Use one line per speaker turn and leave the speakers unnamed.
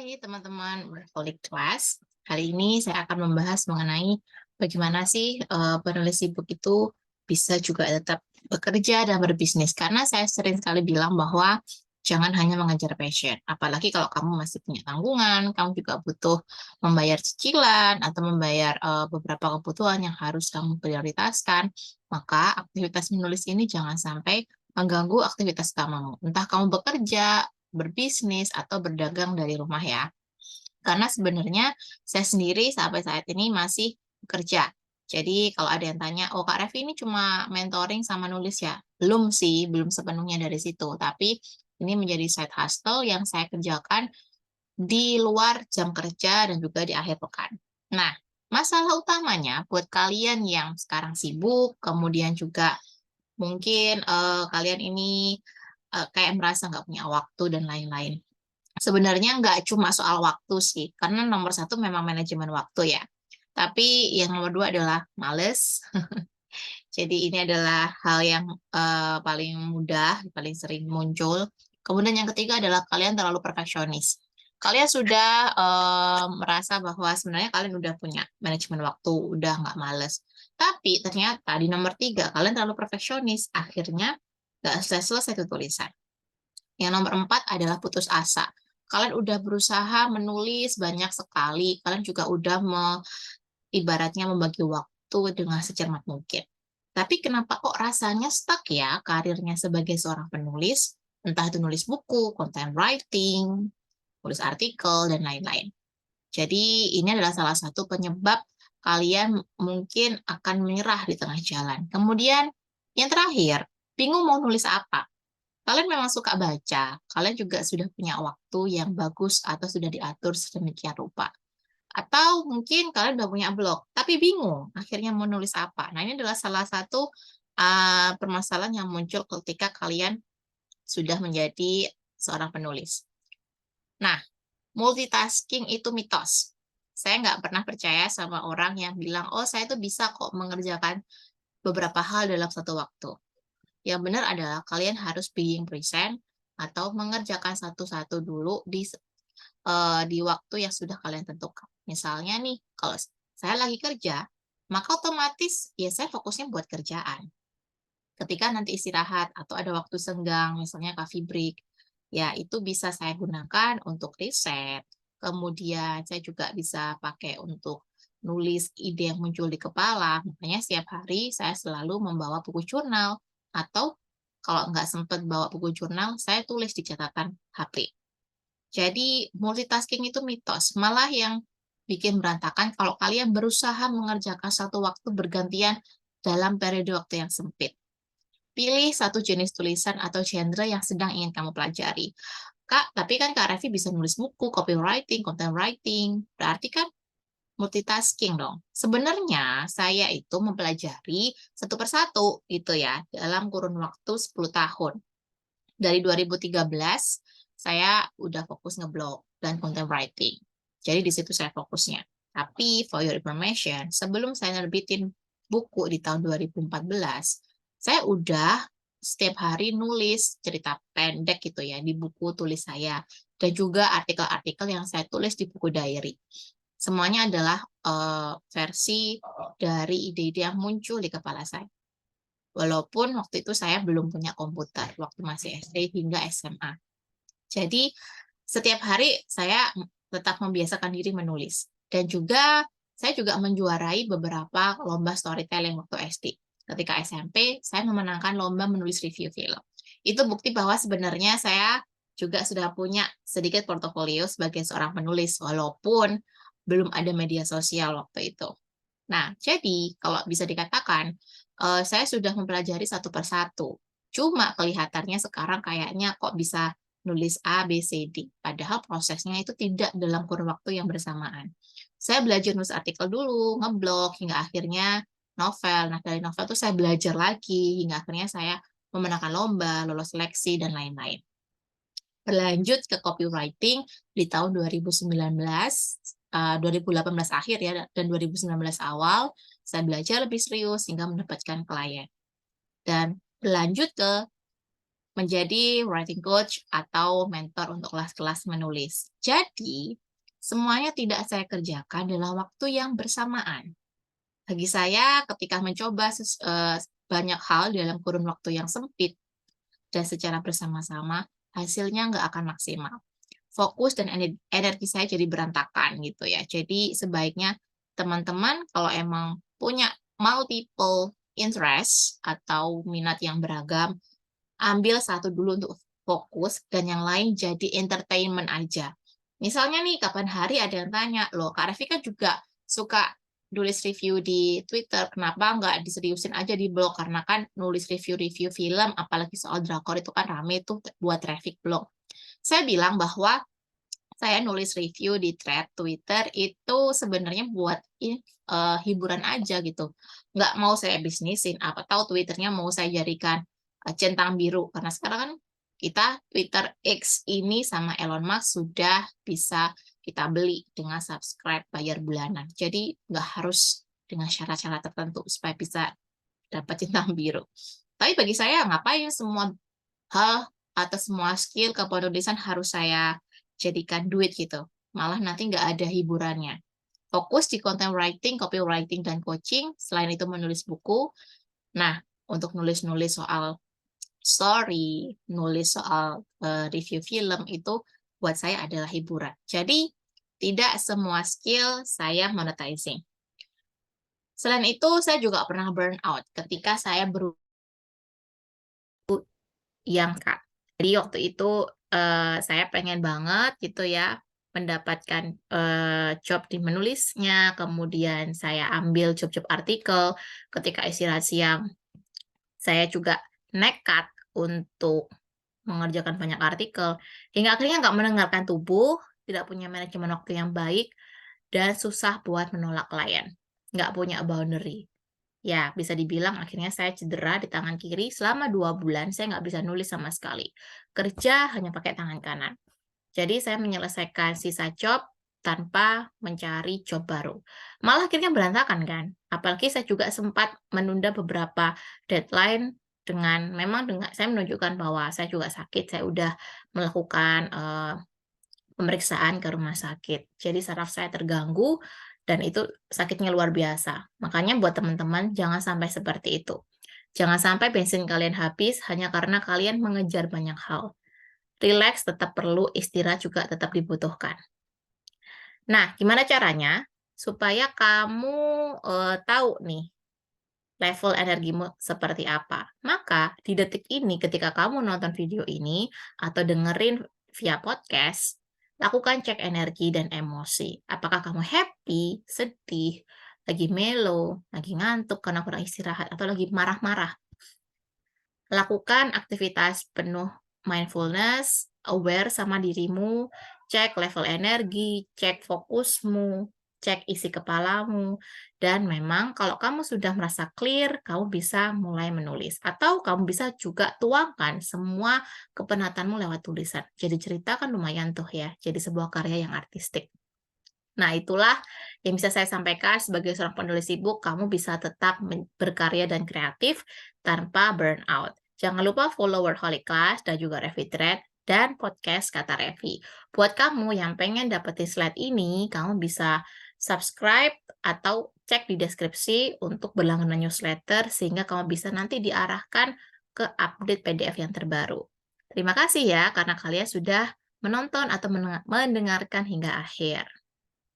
Hai teman-teman Workaholic Class. Kali ini saya akan membahas mengenai bagaimana sih penulis e-book itu bisa juga tetap bekerja dan berbisnis. Karena saya sering sekali bilang bahwa jangan hanya mengejar passion. Apalagi kalau kamu masih punya tanggungan, kamu juga butuh membayar cicilan atau membayar beberapa kebutuhan yang harus kamu prioritaskan. Maka aktivitas menulis ini jangan sampai mengganggu aktivitas utamamu. Entah kamu bekerja, berbisnis atau berdagang dari rumah ya. Karena sebenarnya saya sendiri sampai saat ini masih bekerja. Jadi kalau ada yang tanya, oh Kak Revi ini cuma mentoring sama nulis ya? Belum sih, belum sepenuhnya dari situ. Tapi ini menjadi side hustle yang saya kerjakan di luar jam kerja dan juga di akhir pekan. Nah, masalah utamanya buat kalian yang sekarang sibuk, kemudian juga mungkin kalian ini kayak merasa nggak punya waktu dan lain-lain. Sebenarnya nggak cuma soal waktu sih, karena nomor satu memang manajemen waktu ya. Tapi yang nomor dua adalah males. Jadi ini adalah hal yang paling mudah, paling sering muncul. Kemudian yang ketiga adalah kalian terlalu perfeksionis. Kalian sudah merasa bahwa sebenarnya kalian udah punya manajemen waktu, udah nggak males. Tapi ternyata di nomor tiga, kalian terlalu perfeksionis. Akhirnya nggak selesai-selesai itu tulisan. Yang nomor empat adalah putus asa. Kalian udah berusaha menulis banyak sekali, kalian juga udah ibaratnya membagi waktu dengan secermat mungkin. Tapi kenapa kok rasanya stuck ya karirnya sebagai seorang penulis, entah itu nulis buku, content writing, tulis artikel, dan lain-lain. Jadi ini adalah salah satu penyebab kalian mungkin akan menyerah di tengah jalan. Kemudian yang terakhir, bingung mau nulis apa. Kalian memang suka baca, kalian juga sudah punya waktu yang bagus atau sudah diatur sedemikian rupa. Atau mungkin kalian udah punya blog, tapi bingung akhirnya mau nulis apa. Nah, ini adalah salah satu permasalahan yang muncul ketika kalian sudah menjadi seorang penulis. Nah, multitasking itu mitos. Saya nggak pernah percaya sama orang yang bilang, oh saya tuh bisa kok mengerjakan beberapa hal dalam satu waktu. Yang benar adalah kalian harus being present atau mengerjakan satu-satu dulu di waktu yang sudah kalian tentukan. Misalnya nih, kalau saya lagi kerja, maka otomatis ya saya fokusnya buat kerjaan. Ketika nanti istirahat atau ada waktu senggang, misalnya coffee break, ya itu bisa saya gunakan untuk riset. Kemudian saya juga bisa pakai untuk nulis ide yang muncul di kepala. Makanya setiap hari saya selalu membawa buku jurnal. Atau kalau nggak sempat bawa buku jurnal, saya tulis di catatan HP. Jadi multitasking itu mitos. Malah yang bikin berantakan kalau kalian berusaha mengerjakan satu waktu bergantian dalam periode waktu yang sempit. Pilih satu jenis tulisan atau genre yang sedang ingin kamu pelajari. Kak, tapi kan Kak Revi bisa nulis buku, copywriting, content writing. Berarti kan multitasking dong. Sebenarnya saya itu mempelajari satu persatu gitu ya, dalam kurun waktu 10 tahun. Dari 2013, saya udah fokus ngeblog dan content writing. Jadi di situ saya fokusnya. Tapi for your information, sebelum saya nerbitin buku di tahun 2014, saya udah setiap hari nulis cerita pendek gitu ya di buku tulis saya. Dan juga artikel-artikel yang saya tulis di buku diary. Semuanya adalah versi dari ide-ide yang muncul di kepala saya. Walaupun waktu itu saya belum punya komputer, waktu masih SD hingga SMA. Jadi, setiap hari saya tetap membiasakan diri menulis. Dan juga, saya juga menjuarai beberapa lomba storytelling waktu SD. Ketika SMP, saya memenangkan lomba menulis review film. Itu bukti bahwa sebenarnya saya juga sudah punya sedikit portofolio sebagai seorang penulis, walaupun belum ada media sosial waktu itu. Nah, jadi kalau bisa dikatakan, saya sudah mempelajari satu persatu. Cuma kelihatannya sekarang kayaknya kok bisa nulis A, B, C, D. Padahal prosesnya itu tidak dalam kurun waktu yang bersamaan. Saya belajar nulis artikel dulu, ngeblog, hingga akhirnya novel. Nah, dari novel itu saya belajar lagi, hingga akhirnya saya memenangkan lomba, lolos seleksi, dan lain-lain. Berlanjut ke copywriting di tahun 2019, 2018 akhir ya, dan 2019 awal, saya belajar lebih serius hingga mendapatkan klien. Dan berlanjut ke menjadi writing coach atau mentor untuk kelas-kelas menulis. Jadi, semuanya tidak saya kerjakan dalam waktu yang bersamaan. Bagi saya, ketika mencoba banyak hal dalam kurun waktu yang sempit dan secara bersama-sama, hasilnya nggak akan maksimal. Fokus dan energi saya jadi berantakan gitu ya. Jadi sebaiknya teman-teman kalau emang punya multiple interest atau minat yang beragam, ambil satu dulu untuk fokus dan yang lain jadi entertainment aja. Misalnya nih, kapan hari ada yang tanya, loh Kak Revi kan juga suka nulis review di Twitter, kenapa nggak diseriusin aja di blog? Karena kan nulis review-review film, apalagi soal drakor itu kan rame tuh buat traffic blog. Saya bilang bahwa saya nulis review di thread Twitter itu sebenarnya buat hiburan aja gitu. Nggak mau saya bisnisin, apa tahu Twitternya mau saya jadikan centang biru. Karena sekarang kan kita Twitter X ini sama Elon Musk sudah bisa kita beli dengan subscribe bayar bulanan. Jadi nggak harus dengan syarat-syarat tertentu supaya bisa dapat centang biru. Tapi bagi saya ngapain semua hal atau semua skill kepenulisan harus saya jadikan duit gitu. Malah nanti nggak ada hiburannya. Fokus di content writing, copywriting, dan coaching. Selain itu menulis buku. Nah, untuk nulis-nulis soal story, nulis soal review film itu buat saya adalah hiburan. Jadi, tidak semua skill saya monetizing. Selain itu, saya juga pernah burn out ketika saya yang Kak. Jadi waktu itu saya pengen banget gitu ya mendapatkan job di menulisnya, kemudian saya ambil job-job artikel. Ketika istirahat siang, saya juga nekat untuk mengerjakan banyak artikel, hingga akhirnya nggak mendengarkan tubuh, tidak punya manajemen waktu yang baik, dan susah buat menolak klien, nggak punya boundary. Ya, bisa dibilang akhirnya saya cedera di tangan kiri selama 2 bulan, saya nggak bisa nulis sama sekali. Kerja hanya pakai tangan kanan. Jadi saya menyelesaikan sisa job tanpa mencari job baru. Malah akhirnya berantakan kan. Apalagi saya juga sempat menunda beberapa deadline dengan saya menunjukkan bahwa saya juga sakit, saya udah melakukan pemeriksaan ke rumah sakit. Jadi saraf saya terganggu dan itu sakitnya luar biasa. Makanya buat teman-teman jangan sampai seperti itu. Jangan sampai bensin kalian habis hanya karena kalian mengejar banyak hal. Relax tetap perlu, istirahat juga tetap dibutuhkan. Nah, gimana caranya supaya kamu tahu nih level energimu seperti apa? Maka di detik ini ketika kamu nonton video ini atau dengerin via podcast, lakukan cek energi dan emosi. Apakah kamu happy, sedih, lagi mellow, lagi ngantuk karena kurang istirahat, atau lagi marah-marah? Lakukan aktivitas penuh mindfulness, aware sama dirimu, cek level energi, cek fokusmu, cek isi kepalamu, dan memang kalau kamu sudah merasa clear, kamu bisa mulai menulis. Atau kamu bisa juga tuangkan semua kepenatanmu lewat tulisan. Jadi cerita kan lumayan tuh ya, jadi sebuah karya yang artistik. Nah, itulah yang bisa saya sampaikan sebagai seorang penulis e-book, kamu bisa tetap berkarya dan kreatif tanpa burnout. Jangan lupa follow Workaholic Class dan juga Revi Thread dan podcast Kata Revi. Buat kamu yang pengen dapetin slide ini, kamu bisa subscribe atau cek di deskripsi untuk berlangganan newsletter sehingga kamu bisa nanti diarahkan ke update PDF yang terbaru. Terima kasih ya karena kalian sudah menonton atau mendengarkan hingga akhir.